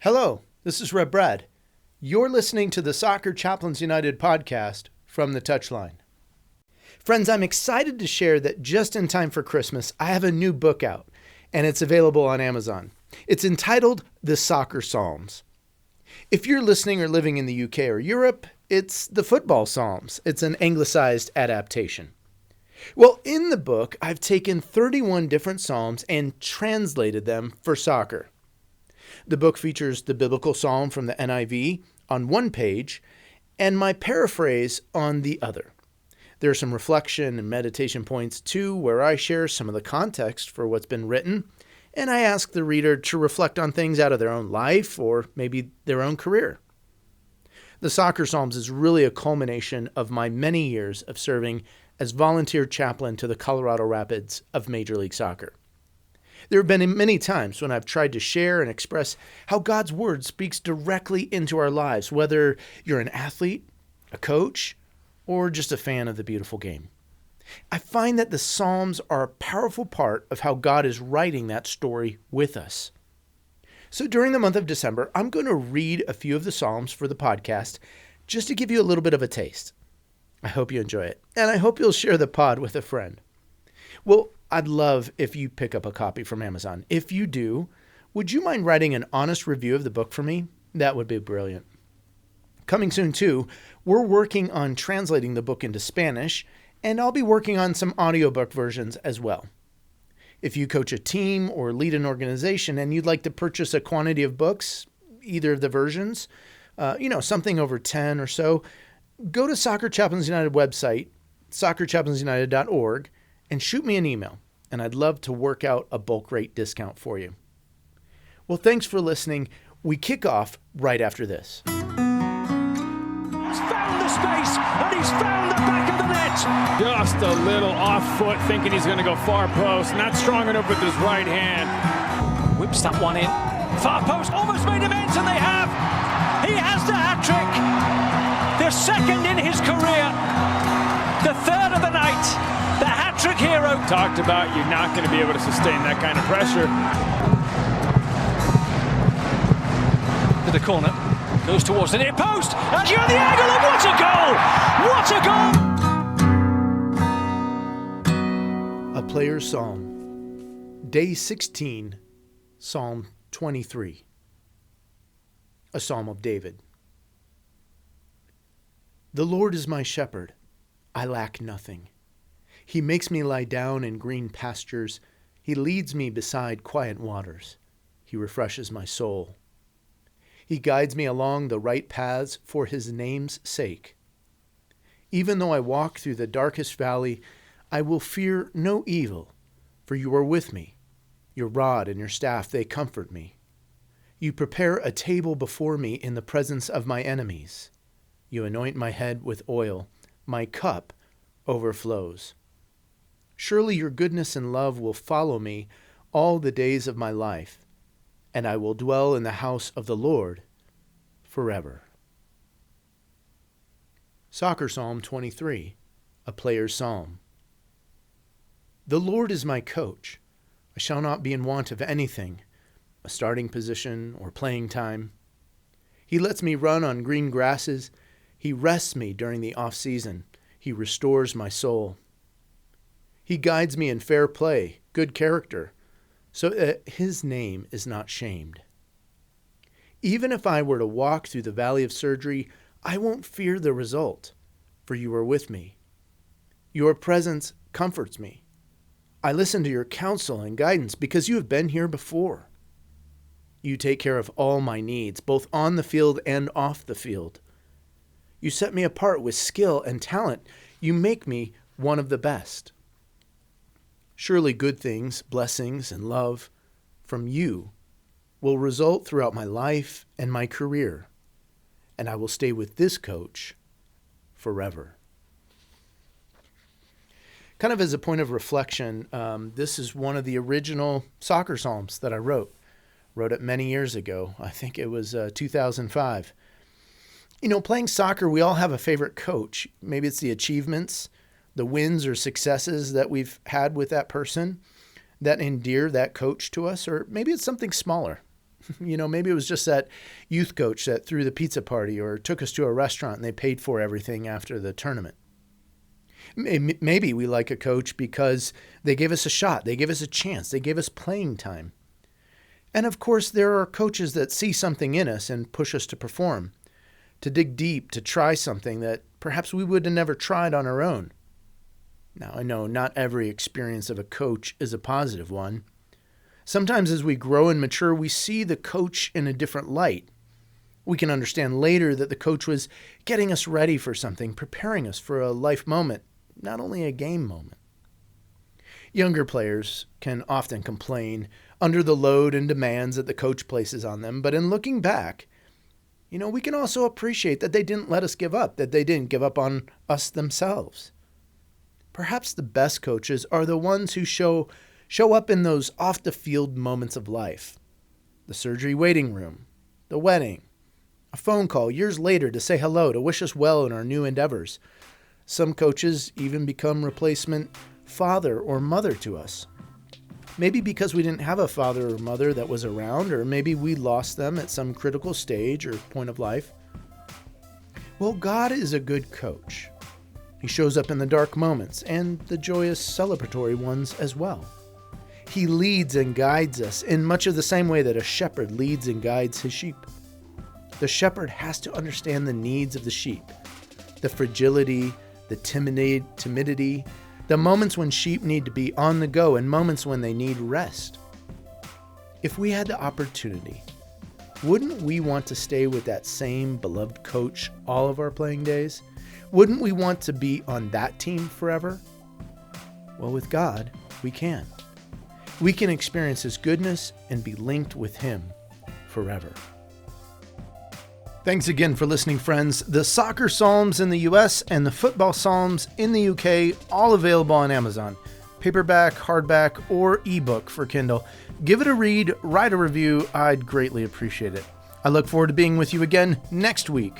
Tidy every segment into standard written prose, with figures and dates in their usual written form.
Hello, this is Rev Brad. You're listening to the Soccer Chaplains United podcast from the Touchline. Friends, I'm excited to share that just in time for Christmas, I have a new book out, and it's available on Amazon. It's entitled The Soccer Psalms. If you're listening or living in the UK or Europe, it's the Football Psalms. It's an anglicized adaptation. Well, in the book, I've taken 31 different psalms and translated them for soccer. The book features the biblical psalm from the NIV on one page and my paraphrase on the other. There are some reflection and meditation points too, where I share some of the context for what's been written, and I ask the reader to reflect on things out of their own life or maybe their own career. The Soccer Psalms is really a culmination of my many years of serving as volunteer chaplain to the Colorado Rapids of Major League Soccer. There have been many times when I've tried to share and express how God's Word speaks directly into our lives, whether you're an athlete, a coach, or just a fan of the beautiful game. I find that the Psalms are a powerful part of how God is writing that story with us. So during the month of December, I'm going to read a few of the Psalms for the podcast just to give you a little bit of a taste. I hope you enjoy it, and I hope you'll share the pod with a friend. Well, I'd love if you pick up a copy from Amazon. If you do, would you mind writing an honest review of the book for me? That would be brilliant. Coming soon, too, we're working on translating the book into Spanish, and I'll be working on some audiobook versions as well. If you coach a team or lead an organization and you'd like to purchase a quantity of books, either of the versions, something over 10 or so, go to SoccrChapUtd United website, SoccrChapainsUnited.org, and shoot me an email, and I'd love to work out a bulk rate discount for you. Well, thanks for listening. We kick off right after this. He's found the space, and he's found the back of the net. Just a little off foot, thinking he's going to go far post. Not strong enough with his right hand. Whips that one in. Far post, almost made him ends, and they have. He has the hat-trick. The second in his career. The third of the night. The hat-trick hero. Talked about you're not going to be able to sustain that kind of pressure. To the corner. Goes towards the near post. And you're the angle. And what a goal! What a goal! A Player's Psalm, Day 16, Psalm 23. A Psalm of David. The Lord is my shepherd. I lack nothing. He makes me lie down in green pastures. He leads me beside quiet waters. He refreshes my soul. He guides me along the right paths for his name's sake. Even though I walk through the darkest valley, I will fear no evil, for you are with me. Your rod and your staff, they comfort me. You prepare a table before me in the presence of my enemies. You anoint my head with oil. My cup overflows. Surely your goodness and love will follow me all the days of my life, and I will dwell in the house of the Lord forever. Soccer Psalm 23, a Player's Psalm. The Lord is my coach. I shall not be in want of anything, a starting position or playing time. He lets me run on green grasses. He rests me during the off-season. He restores my soul. He guides me in fair play, good character, so that his name is not shamed. Even if I were to walk through the valley of surgery, I won't fear the result, for you are with me. Your presence comforts me. I listen to your counsel and guidance because you have been here before. You take care of all my needs, both on the field and off the field. You set me apart with skill and talent. You make me one of the best. Surely good things, blessings, and love from you will result throughout my life and my career, and I will stay with this coach forever. Kind of as a point of reflection, this is one of the original soccer psalms that I wrote. Wrote it many years ago. I think it was 2005. Playing soccer, we all have a favorite coach. Maybe it's the achievements, the wins or successes that we've had with that person that endear that coach to us, or maybe it's something smaller. Maybe it was just that youth coach that threw the pizza party or took us to a restaurant and they paid for everything after the tournament. Maybe we like a coach because they gave us a shot, they gave us a chance, they gave us playing time. And of course, there are coaches that see something in us and push us to perform, to dig deep, to try something that perhaps we would have never tried on our own. Now, I know not every experience of a coach is a positive one. Sometimes as we grow and mature, we see the coach in a different light. We can understand later that the coach was getting us ready for something, preparing us for a life moment, not only a game moment. Younger players can often complain under the load and demands that the coach places on them, but in looking back, we can also appreciate that they didn't let us give up, that they didn't give up on us themselves. Perhaps the best coaches are the ones who show up in those off-the-field moments of life. The surgery waiting room, the wedding, a phone call years later to say hello, to wish us well in our new endeavors. Some coaches even become replacement father or mother to us. Maybe because we didn't have a father or mother that was around, or maybe we lost them at some critical stage or point of life. Well, God is a good coach. He shows up in the dark moments and the joyous celebratory ones as well. He leads and guides us in much of the same way that a shepherd leads and guides his sheep. The shepherd has to understand the needs of the sheep, the fragility, the timidity, the moments when sheep need to be on the go and moments when they need rest. If we had the opportunity, wouldn't we want to stay with that same beloved coach all of our playing days? Wouldn't we want to be on that team forever? Well, with God, we can. We can experience His goodness and be linked with Him forever. Thanks again for listening, friends. The soccer psalms in the US and the football psalms in the UK, all available on Amazon. Paperback, hardback, or ebook for Kindle. Give it a read, write a review. I'd greatly appreciate it. I look forward to being with you again next week.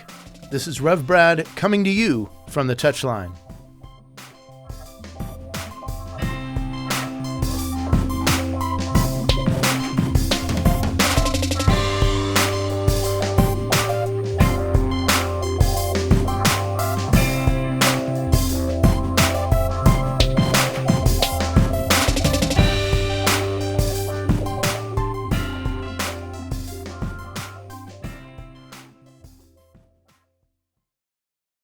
This is Rev Brad coming to you from the Touchline.